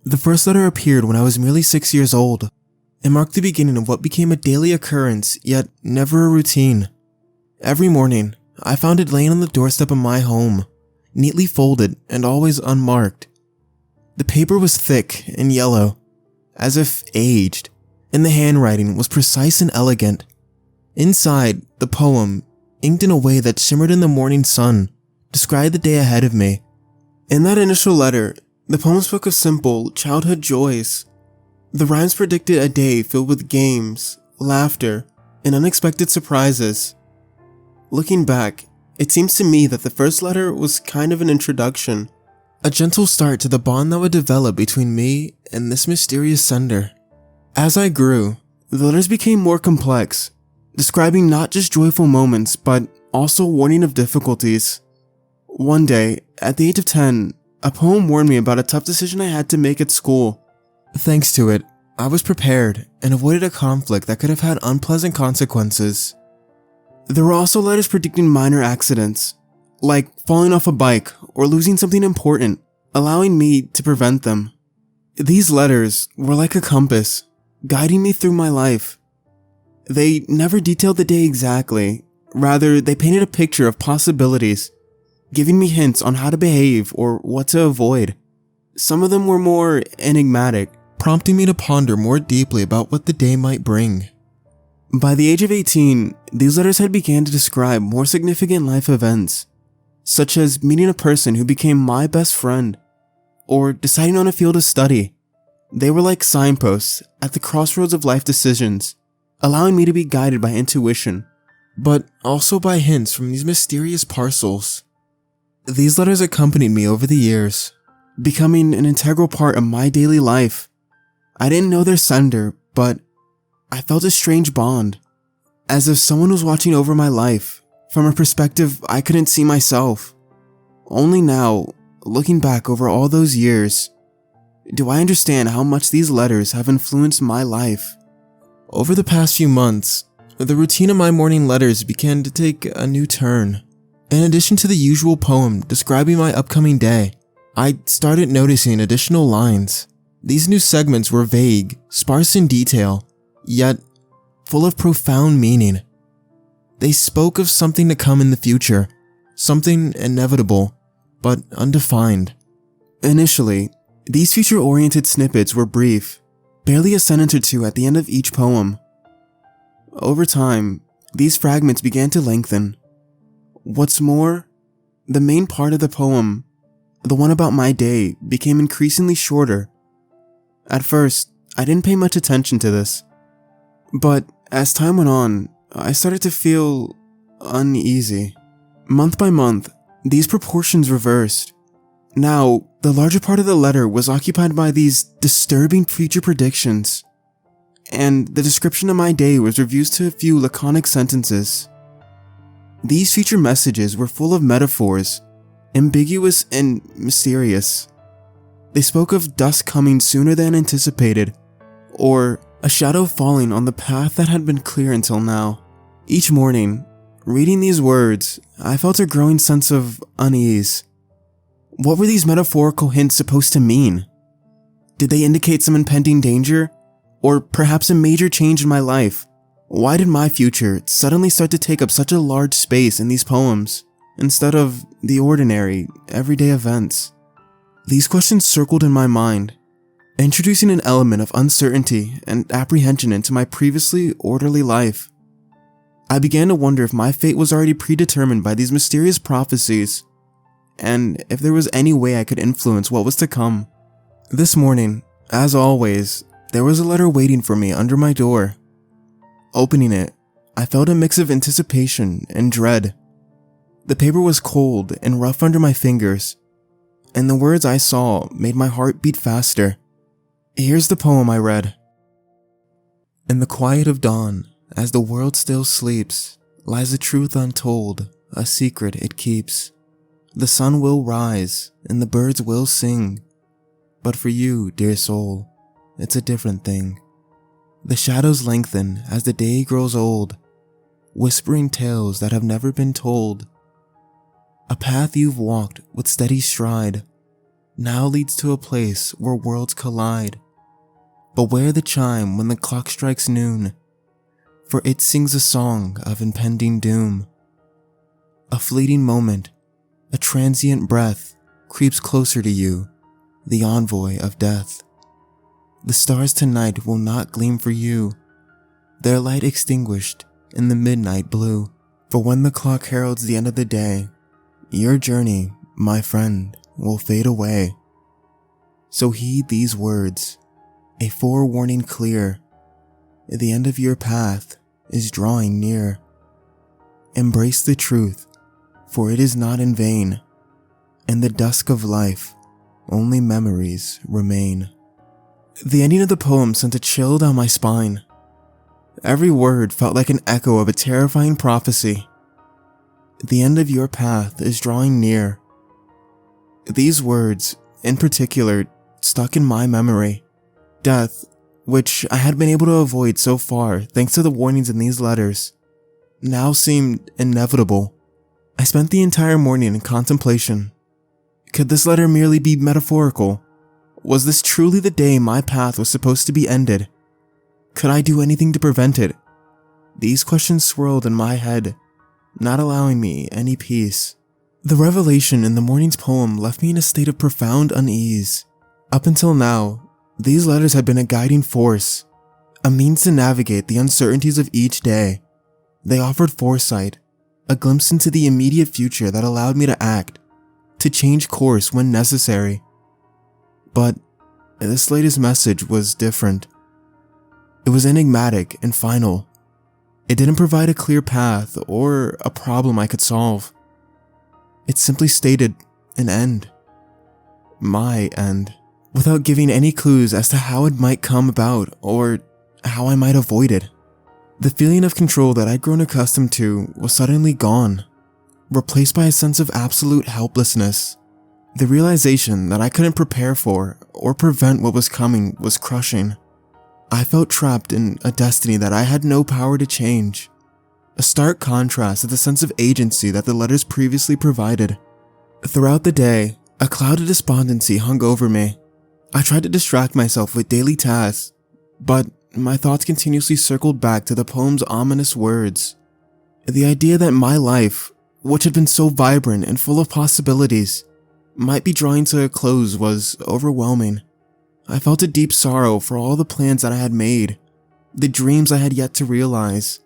The first letter appeared when I was merely 6 years old. It marked the beginning of what became a daily occurrence, yet never a routine. Every morning, I found it laying on the doorstep of my home, neatly folded and always unmarked. The paper was thick and yellow, as if aged, and the handwriting was precise and elegant. Inside, the poem, inked in a way that shimmered in the morning sun, described the day ahead of me. In that initial letter, the poem spoke of simple, childhood joys. The rhymes predicted a day filled with games, laughter, and unexpected surprises. Looking back, it seems to me that the first letter was kind of an introduction, a gentle start to the bond that would develop between me and this mysterious sender. As I grew, the letters became more complex, describing not just joyful moments, but also warning of difficulties. One day, at the age of 10, a poem warned me about a tough decision I had to make at school. Thanks to it, I was prepared and avoided a conflict that could have had unpleasant consequences. There were also letters predicting minor accidents, like falling off a bike or losing something important, allowing me to prevent them. These letters were like a compass, guiding me through my life. They never detailed the day exactly, rather they painted a picture of possibilities, giving me hints on how to behave or what to avoid. Some of them were more enigmatic, prompting me to ponder more deeply about what the day might bring. By the age of 18, these letters had begun to describe more significant life events, such as meeting a person who became my best friend, or deciding on a field of study. They were like signposts at the crossroads of life decisions, allowing me to be guided by intuition, but also by hints from these mysterious parcels. These letters accompanied me over the years, becoming an integral part of my daily life. I didn't know their sender, but I felt a strange bond, as if someone was watching over my life from a perspective I couldn't see myself. Only now, looking back over all those years, do I understand how much these letters have influenced my life. Over the past few months, the routine of my morning letters began to take a new turn. In addition to the usual poem describing my upcoming day, I started noticing additional lines. These new segments were vague, sparse in detail, yet full of profound meaning. They spoke of something to come in the future, something inevitable, but undefined. Initially, these future-oriented snippets were brief, barely a sentence or two at the end of each poem. Over time, these fragments began to lengthen. What's more, the main part of the poem, the one about my day, became increasingly shorter. At first, I didn't pay much attention to this, but as time went on, I started to feel uneasy. Month by month, these proportions reversed. Now, the larger part of the letter was occupied by these disturbing future predictions, and the description of my day was reduced to a few laconic sentences. These future messages were full of metaphors, ambiguous and mysterious. They spoke of dusk coming sooner than anticipated, or a shadow falling on the path that had been clear until now. Each morning, reading these words, I felt a growing sense of unease. What were these metaphorical hints supposed to mean? Did they indicate some impending danger, or perhaps a major change in my life? Why did my future suddenly start to take up such a large space in these poems, instead of the ordinary, everyday events? These questions circled in my mind, introducing an element of uncertainty and apprehension into my previously orderly life. I began to wonder if my fate was already predetermined by these mysterious prophecies, and if there was any way I could influence what was to come. This morning, as always, there was a letter waiting for me under my door. Opening it, I felt a mix of anticipation and dread. The paper was cold and rough under my fingers, and the words I saw made my heart beat faster. Here's the poem I read. In the quiet of dawn, as the world still sleeps, lies a truth untold, a secret it keeps. The sun will rise, and the birds will sing, but for you, dear soul, it's a different thing. The shadows lengthen as the day grows old, whispering tales that have never been told. A path you've walked with steady stride, now leads to a place where worlds collide. Beware the chime when the clock strikes noon, for it sings a song of impending doom. A fleeting moment, a transient breath creeps closer to you, the envoy of death. The stars tonight will not gleam for you, their light extinguished in the midnight blue. For when the clock heralds the end of the day, your journey, my friend, will fade away. So heed these words, a forewarning clear. The end of your path is drawing near. Embrace the truth, for it is not in vain. In the dusk of life, only memories remain. The ending of the poem sent a chill down my spine. Every word felt like an echo of a terrifying prophecy. The end of your path is drawing near. These words, in particular, stuck in my memory. Death, which I had been able to avoid so far thanks to the warnings in these letters, now seemed inevitable. I spent the entire morning in contemplation. Could this letter merely be metaphorical? Was this truly the day my path was supposed to be ended? Could I do anything to prevent it? These questions swirled in my head, not allowing me any peace. The revelation in the morning's poem left me in a state of profound unease. Up until now, these letters had been a guiding force, a means to navigate the uncertainties of each day. They offered foresight, a glimpse into the immediate future that allowed me to act, to change course when necessary. But this latest message was different. It was enigmatic and final. It didn't provide a clear path or a problem I could solve. It simply stated an end. My end. Without giving any clues as to how it might come about or how I might avoid it. The feeling of control that I'd grown accustomed to was suddenly gone, replaced by a sense of absolute helplessness. The realization that I couldn't prepare for or prevent what was coming was crushing. I felt trapped in a destiny that I had no power to change. A stark contrast to the sense of agency that the letters previously provided. Throughout the day, a cloud of despondency hung over me. I tried to distract myself with daily tasks, but my thoughts continuously circled back to the poem's ominous words. The idea that my life, which had been so vibrant and full of possibilities, might be drawing to a close was overwhelming. I felt a deep sorrow for all the plans that I had made, the dreams I had yet to realize.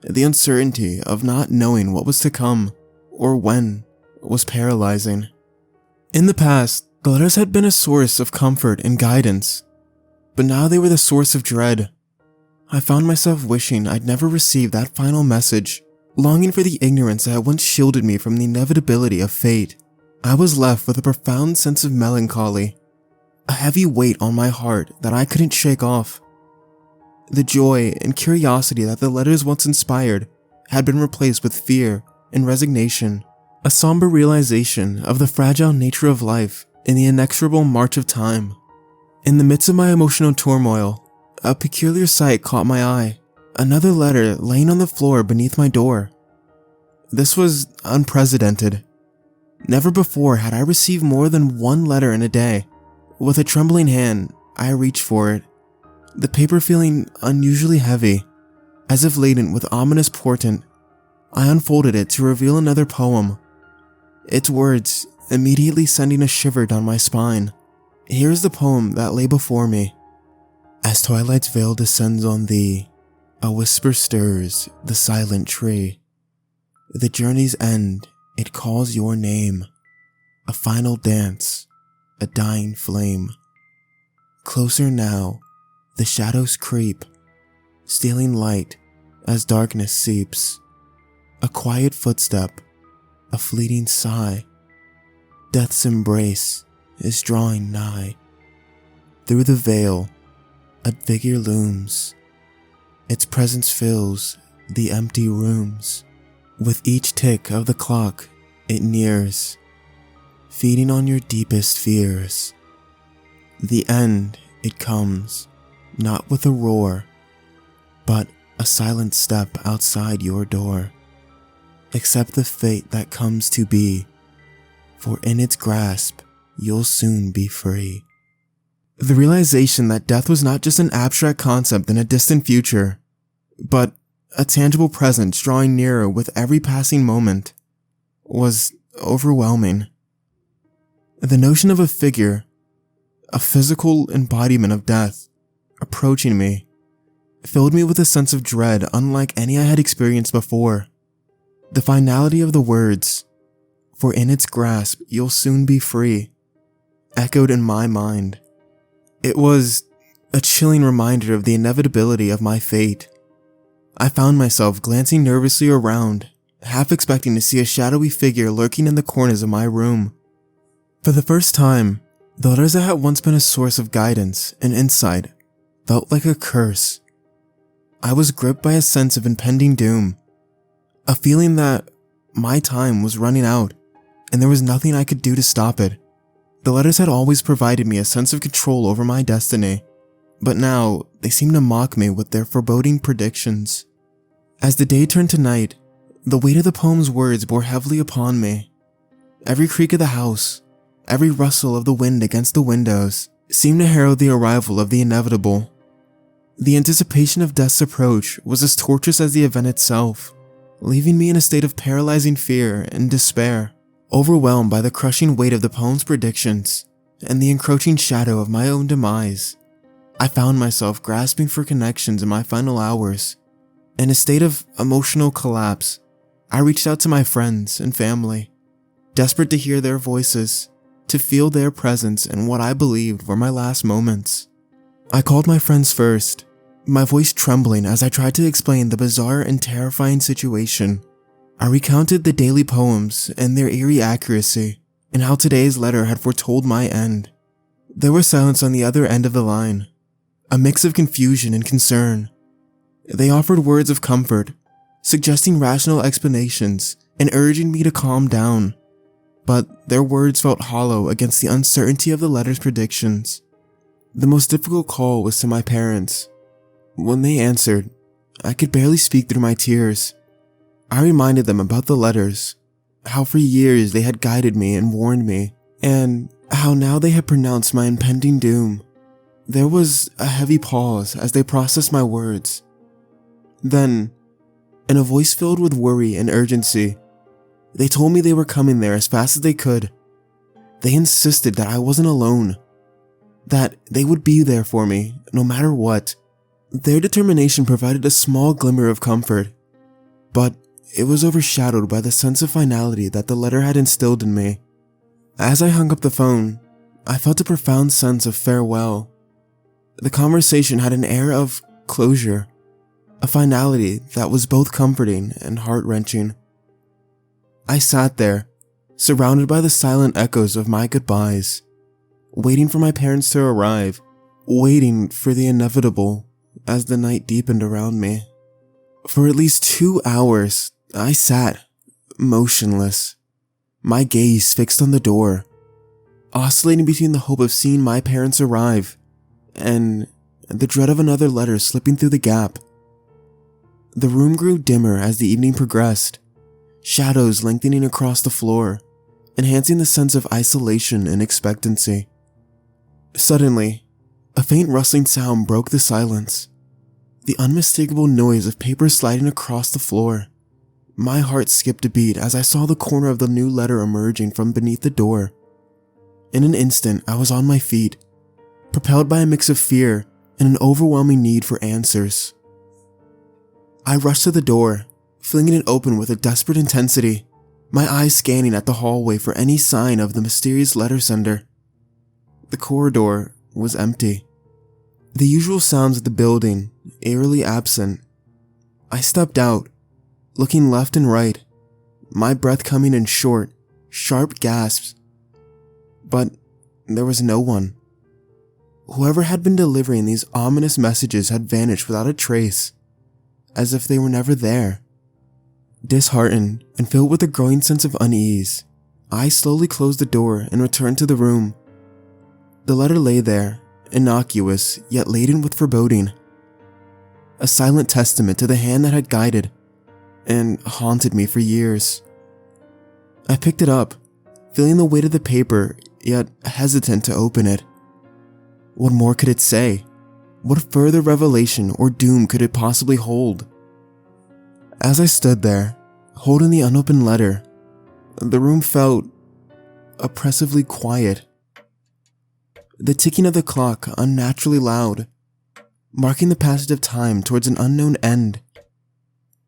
The uncertainty of not knowing what was to come or when was paralyzing. In the past, the letters had been a source of comfort and guidance, but now they were the source of dread. I found myself wishing I'd never received that final message, longing for the ignorance that had once shielded me from the inevitability of fate. I was left with a profound sense of melancholy, a heavy weight on my heart that I couldn't shake off. The joy and curiosity that the letters once inspired had been replaced with fear and resignation, a somber realization of the fragile nature of life in the inexorable march of time. In the midst of my emotional turmoil, a peculiar sight caught my eye, another letter laying on the floor beneath my door. This was unprecedented. Never before had I received more than one letter in a day. With a trembling hand, I reached for it, the paper feeling unusually heavy, as if laden with ominous portent. I unfolded it to reveal another poem, its words immediately sending a shiver down my spine. Here is the poem that lay before me. As twilight's veil descends on thee, a whisper stirs the silent tree. The journey's end, it calls your name, a final dance, a dying flame. Closer now, the shadows creep, stealing light as darkness seeps. A quiet footstep, a fleeting sigh. Death's embrace is drawing nigh. Through the veil, a figure looms. Its presence fills the empty rooms. With each tick of the clock, it nears, feeding on your deepest fears. The end, it comes, not with a roar, but a silent step outside your door. Accept the fate that comes to be, for in its grasp, you'll soon be free. The realization that death was not just an abstract concept in a distant future, but a tangible presence drawing nearer with every passing moment, was overwhelming. The notion of a figure, a physical embodiment of death, approaching me, filled me with a sense of dread unlike any I had experienced before. The finality of the words, "For in its grasp you'll soon be free," echoed in my mind. It was a chilling reminder of the inevitability of my fate. I found myself glancing nervously around, half expecting to see a shadowy figure lurking in the corners of my room. For the first time, the letters that had once been a source of guidance and insight felt like a curse. I was gripped by a sense of impending doom, a feeling that my time was running out and there was nothing I could do to stop it. The letters had always provided me a sense of control over my destiny, but now they seemed to mock me with their foreboding predictions. As the day turned to night, the weight of the poem's words bore heavily upon me. Every creak of the house, every rustle of the wind against the windows, seemed to herald the arrival of the inevitable. The anticipation of death's approach was as torturous as the event itself, leaving me in a state of paralyzing fear and despair, overwhelmed by the crushing weight of the poem's predictions and the encroaching shadow of my own demise. I found myself grasping for connections in my final hours. In a state of emotional collapse, I reached out to my friends and family, desperate to hear their voices, to feel their presence in what I believed were my last moments. I called my friends first, my voice trembling as I tried to explain the bizarre and terrifying situation. I recounted the daily poems and their eerie accuracy, and how today's letter had foretold my end. There was silence on the other end of the line, a mix of confusion and concern. They offered words of comfort, suggesting rational explanations and urging me to calm down, but their words felt hollow against the uncertainty of the letter's predictions. The most difficult call was to my parents. When they answered, I could barely speak through my tears. I reminded them about the letters, how for years they had guided me and warned me, and how now they had pronounced my impending doom. There was a heavy pause as they processed my words. Then, in a voice filled with worry and urgency, they told me they were coming there as fast as they could. They insisted that I wasn't alone, that they would be there for me, no matter what. Their determination provided a small glimmer of comfort, but it was overshadowed by the sense of finality that the letter had instilled in me. As I hung up the phone, I felt a profound sense of farewell. The conversation had an air of closure, a finality that was both comforting and heart-wrenching. I sat there, surrounded by the silent echoes of my goodbyes, waiting for my parents to arrive, waiting for the inevitable as the night deepened around me. For at least 2 hours, I sat, motionless, my gaze fixed on the door, oscillating between the hope of seeing my parents arrive and the dread of another letter slipping through the gap. The room grew dimmer as the evening progressed, shadows lengthening across the floor, enhancing the sense of isolation and expectancy. Suddenly, a faint rustling sound broke the silence, the unmistakable noise of paper sliding across the floor. My heart skipped a beat as I saw the corner of the new letter emerging from beneath the door. In an instant, I was on my feet, propelled by a mix of fear and an overwhelming need for answers. I rushed to the door, flinging it open with a desperate intensity, my eyes scanning at the hallway for any sign of the mysterious letter sender. The corridor was empty, the usual sounds of the building eerily absent. I stepped out, looking left and right, my breath coming in short, sharp gasps. But there was no one. Whoever had been delivering these ominous messages had vanished without a trace, as if they were never there. Disheartened and filled with a growing sense of unease, I slowly closed the door and returned to the room. The letter lay there, innocuous yet laden with foreboding, a silent testament to the hand that had guided and haunted me for years. I picked it up, feeling the weight of the paper yet hesitant to open it. What more could it say? What further revelation or doom could it possibly hold? As I stood there, holding the unopened letter, the room felt oppressively quiet. The ticking of the clock unnaturally loud, marking the passage of time towards an unknown end.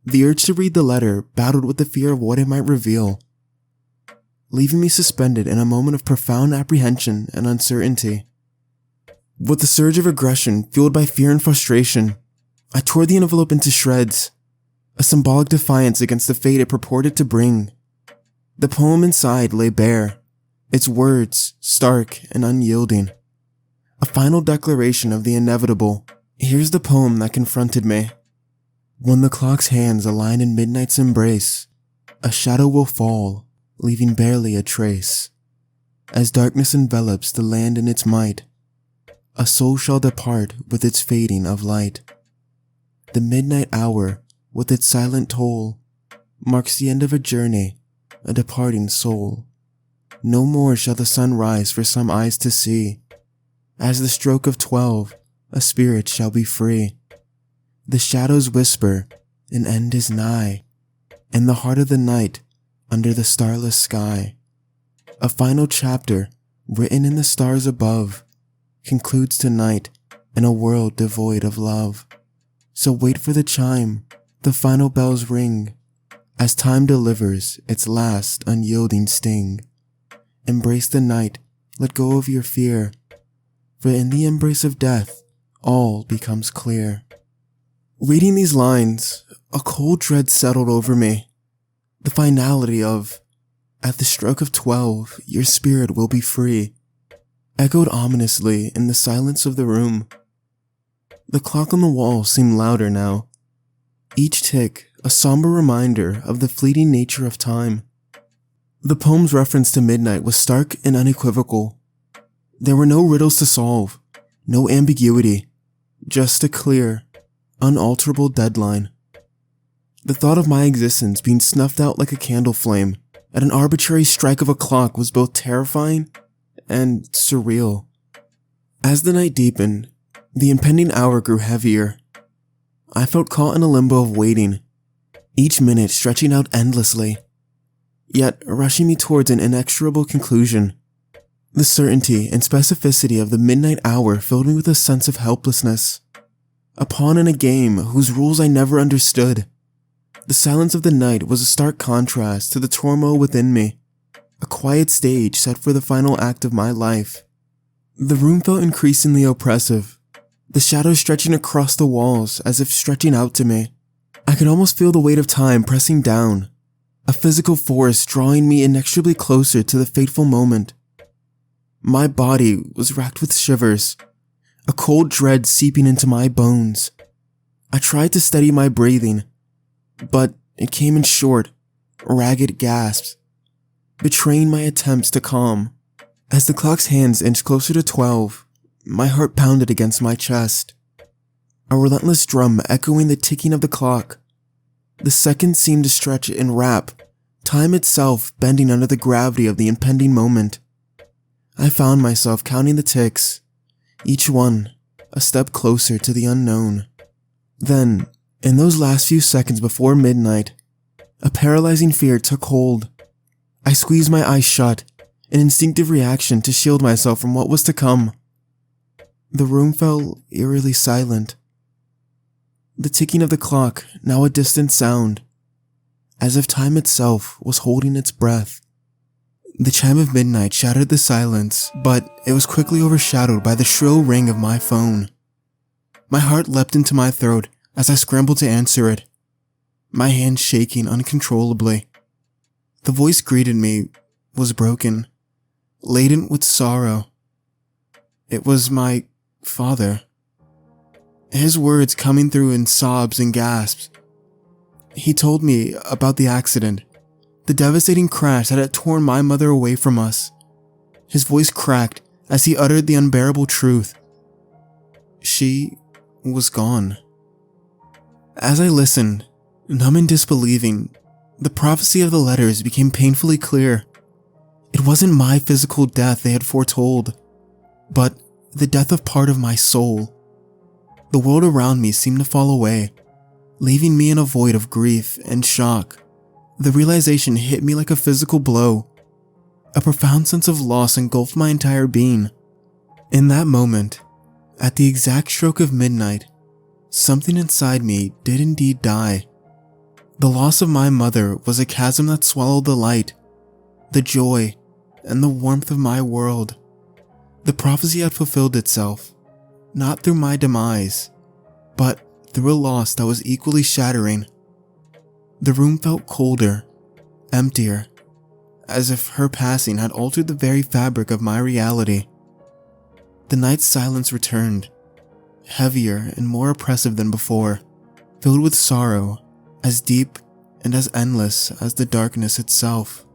The urge to read the letter battled with the fear of what it might reveal, leaving me suspended in a moment of profound apprehension and uncertainty. With a surge of aggression fueled by fear and frustration, I tore the envelope into shreds, a symbolic defiance against the fate it purported to bring. The poem inside lay bare, its words stark and unyielding. A final declaration of the inevitable. Here's the poem that confronted me. When the clock's hands align in midnight's embrace, a shadow will fall, leaving barely a trace. As darkness envelops the land in its might, a soul shall depart with its fading of light. The midnight hour, with its silent toll, marks the end of a journey, a departing soul. No more shall the sun rise for some eyes to see. As the stroke of 12, a spirit shall be free. The shadows whisper, an end is nigh. In the heart of the night, under the starless sky, a final chapter, written in the stars above, concludes tonight in a world devoid of love. So wait for the chime, the final bells ring, as time delivers its last unyielding sting. Embrace the night, let go of your fear, for in the embrace of death, all becomes clear. Reading these lines, a cold dread settled over me. The finality of, at the stroke of 12, your spirit will be free, echoed ominously in the silence of the room. The clock on the wall seemed louder now, each tick a somber reminder of the fleeting nature of time. The poem's reference to midnight was stark and unequivocal. There were no riddles to solve, no ambiguity, just a clear, unalterable deadline. The thought of my existence being snuffed out like a candle flame at an arbitrary strike of a clock was both terrifying and surreal. As the night deepened, the impending hour grew heavier. I felt caught in a limbo of waiting, each minute stretching out endlessly, yet rushing me towards an inexorable conclusion. The certainty and specificity of the midnight hour filled me with a sense of helplessness. A pawn in a game whose rules I never understood. The silence of the night was a stark contrast to the turmoil within me, a quiet stage set for the final act of my life. The room felt increasingly oppressive, the shadows stretching across the walls as if stretching out to me. I could almost feel the weight of time pressing down, a physical force drawing me inexorably closer to the fateful moment. My body was racked with shivers, a cold dread seeping into my bones. I tried to steady my breathing, but it came in short, ragged gasps, betraying my attempts to calm. As the clock's hands inched closer to 12, my heart pounded against my chest, a relentless drum echoing the ticking of the clock. The seconds seemed to stretch and wrap, time itself bending under the gravity of the impending moment. I found myself counting the ticks, each one a step closer to the unknown. Then, in those last few seconds before midnight, a paralyzing fear took hold. I squeezed my eyes shut, an instinctive reaction to shield myself from what was to come. The room fell eerily silent. The ticking of the clock, now a distant sound, as if time itself was holding its breath. The chime of midnight shattered the silence, but it was quickly overshadowed by the shrill ring of my phone. My heart leapt into my throat as I scrambled to answer it, my hands shaking uncontrollably. The voice greeted me was broken, laden with sorrow. It was my father. His words coming through in sobs and gasps. He told me about the accident, the devastating crash that had torn my mother away from us. His voice cracked as he uttered the unbearable truth. She was gone. As I listened, numb and disbelieving, the prophecy of the letters became painfully clear. It wasn't my physical death they had foretold, but the death of part of my soul. The world around me seemed to fall away, leaving me in a void of grief and shock. The realization hit me like a physical blow. A profound sense of loss engulfed my entire being. In that moment, at the exact stroke of midnight, something inside me did indeed die. The loss of my mother was a chasm that swallowed the light, the joy, and the warmth of my world. The prophecy had fulfilled itself, not through my demise, but through a loss that was equally shattering. The room felt colder, emptier, as if her passing had altered the very fabric of my reality. The night's silence returned, heavier and more oppressive than before, filled with sorrow, as deep and as endless as the darkness itself.